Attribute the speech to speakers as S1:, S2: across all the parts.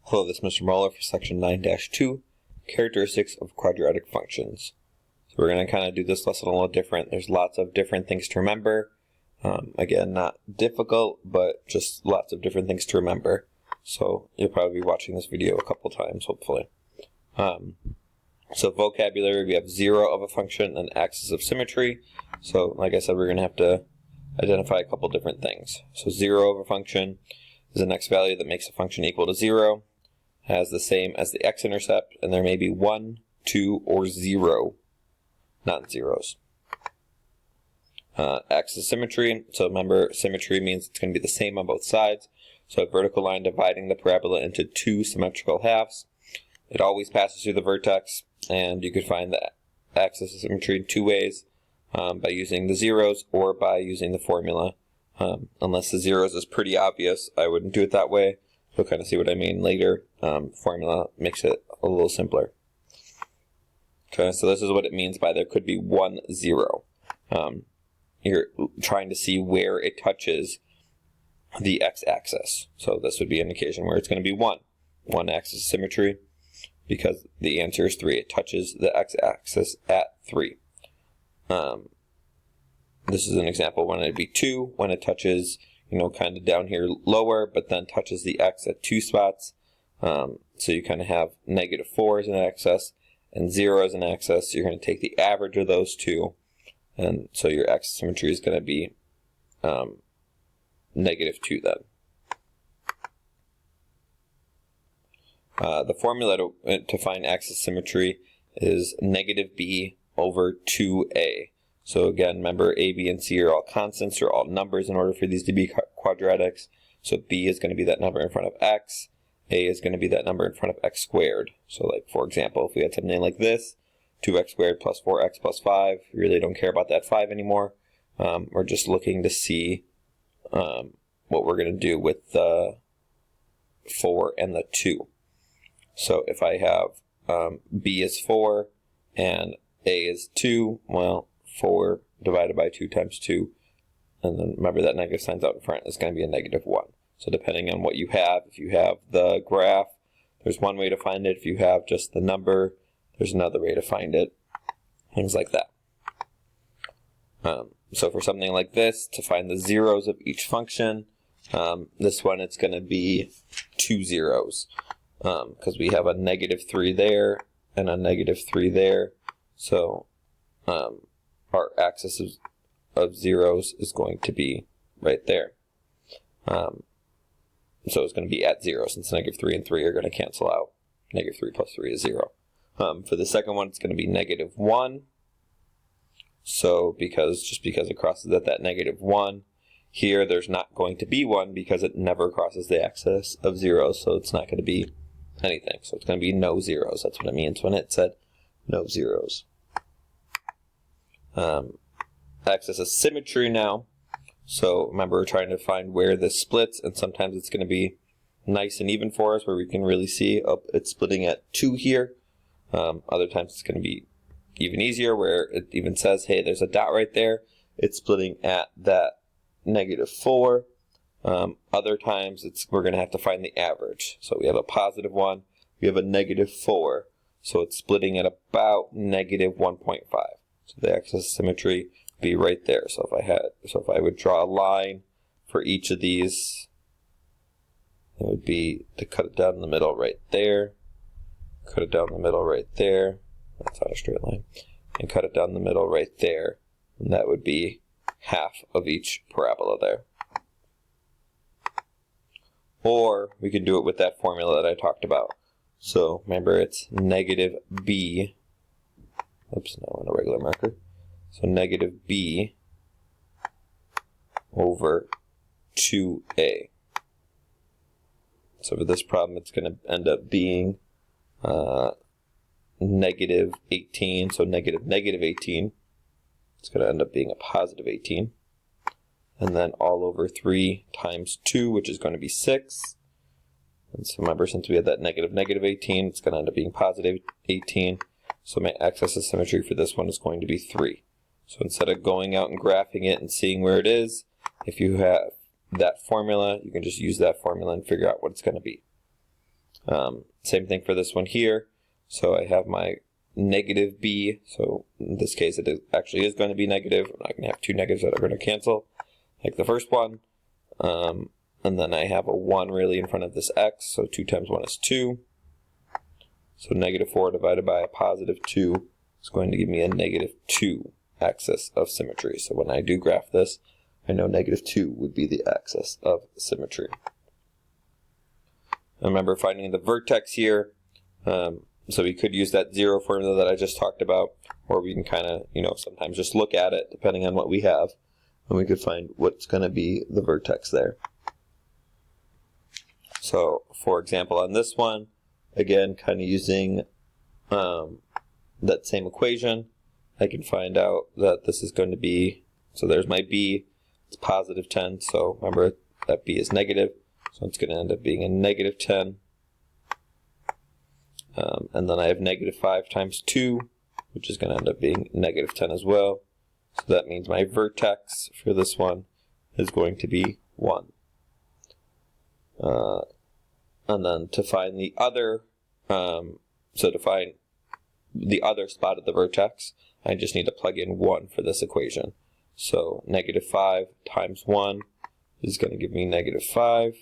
S1: Hello, this is Mr. Muller for section 9-2, characteristics of quadratic functions. So we're going to kind of do this lesson a little different. There's lots of different things to remember. Again, not difficult, but just lots of different things to remember. So you'll probably be watching this video a couple times, hopefully. So vocabulary, we have 0 of a function and axis of symmetry. So like I said, we're going to have to identify a couple different things. So 0 of a function is the next value that makes a function equal to 0. Has the same as the x-intercept, and there may be 1, 2, or 0, not zeros. Axis symmetry, so remember symmetry means it's going to be the same on both sides. So a vertical line dividing the parabola into two symmetrical halves. It always passes through the vertex, and you could find the axis of symmetry in two ways, by using the zeros or by using the formula. Unless the zeros is pretty obvious, I wouldn't do it that way. You'll kind of see what I mean later. Formula makes it a little simpler. Okay, so this is what it means by there could be 1, 0. You're trying to see where it touches the x-axis. So this would be an occasion where it's going to be 1. 1 axis symmetry, because the answer is 3. It touches the x-axis at 3. This is an example when it'd be 2, when it touches, kind of down here lower, but then touches the x at 2 spots. So you kind of have -4 as an axis and 0 as an axis. So you're going to take the average of those two, and so your axis symmetry is going to be -2 then. The formula to find axis symmetry is -b over 2a. So again, remember a, b, and c are all constants, or all numbers in order for these to be quadratics. So b is going to be that number in front of x. A is going to be that number in front of x squared. So like, for example, if we had something like this, 2x squared plus 4x plus 5, we really don't care about that 5 anymore. We're just looking to see what we're going to do with the 4 and the 2. So if I have b is 4 and a is 2, well, 4 divided by 2 times 2, and then remember that negative sign's out in front, is going to be a -1. So depending on what you have, if you have the graph, there's one way to find it. If you have just the number, there's another way to find it. Things like that. So for something like this, to find the zeros of each function, this one it's going to be 2 zeros, because we have a -3 there and a -3 there. So our axis of zeros is going to be right there. So it's going to be at 0, since -3 and 3 are going to cancel out. -3 plus 3 is 0. For the second one, it's going to be -1. So just because it crosses at that -1, here there's not going to be 1 because it never crosses the axis of 0, so it's not going to be anything. So it's going to be no zeros. That's what it means when it said no zeros. Axis of symmetry now. So remember, we're trying to find where this splits, and sometimes it's going to be nice and even for us, where we can really see it's splitting at 2 here. Other times it's going to be even easier, where it even says, hey, there's a dot right there. It's splitting at that -4. Other times we're going to have to find the average. So we have a +1, we have a -4. So it's splitting at about -1.5. So the axis of symmetry would be right there. So if I would draw a line for each of these, it would be to cut it down the middle right there, cut it down the middle right there. That's not a straight line. And cut it down the middle right there. And that would be half of each parabola there. Or we could do it with that formula that I talked about. So remember, it's -b. Oops, no, on a regular marker. So -b over 2a. So for this problem, it's going to end up being -18. So -18. It's going to end up being a +18. And then all over 3 times 2, which is going to be 6. And so remember, since we had that -18, it's going to end up being +18. So my axis of symmetry for this one is going to be 3. So instead of going out and graphing it and seeing where it is, if you have that formula, you can just use that formula and figure out what it's going to be. Same thing for this one here. So I have my negative b, so in this case it actually is going to be negative. I'm not going to have two negatives that are going to cancel, like the first one. And then I have a 1 really in front of this x, so 2 times 1 is 2. So negative 4 divided by a positive 2 is going to give me a negative 2 axis of symmetry. So when I do graph this, I know negative 2 would be the axis of symmetry. Remember finding the vertex here, so we could use that 0 formula that I just talked about, or we can kind of, sometimes just look at it depending on what we have, and we could find what's going to be the vertex there. So, for example, on this one, again, kind of using that same equation, I can find out that this is going to be, so there's my b, it's positive 10, so remember that b is negative, so it's going to end up being a negative 10. And then I have negative 5 times 2, which is going to end up being negative 10 as well. So that means my vertex for this one is going to be 1. And then to find the other, to find the other spot of the vertex, I just need to plug in 1 for this equation. So negative 5 times 1 is going to give me negative 5.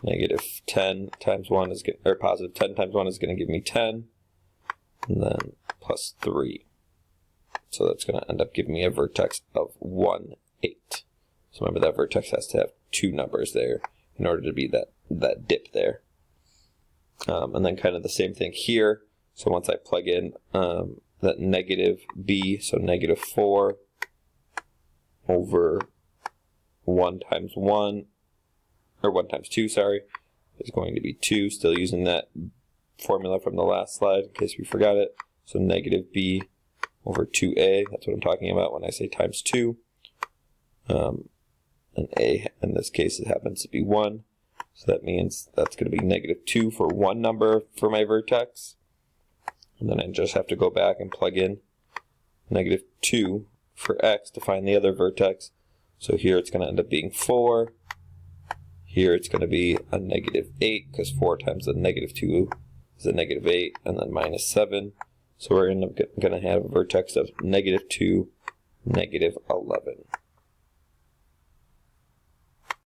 S1: Negative 10 times 1 is going, or positive 10 times 1 is going to give me 10, and then plus 3. So that's going to end up giving me a vertex of 1, 8. So remember that vertex has to have 2 numbers there in order to be that dip there. And then kind of the same thing here. So once I plug in that negative b, so negative 4 over 1 times 1, or 1 times 2, sorry, is going to be 2, still using that formula from the last slide in case we forgot it. So negative b over 2a, that's what I'm talking about when I say times 2. And a, in this case, it happens to be 1. So that means that's going to be negative 2 for one number for my vertex. And then I just have to go back and plug in negative 2 for x to find the other vertex. So here it's going to end up being 4. Here it's going to be a negative 8, because 4 times the negative 2 is a negative 8, and then minus 7. So we're going to have a vertex of negative 2, negative 11.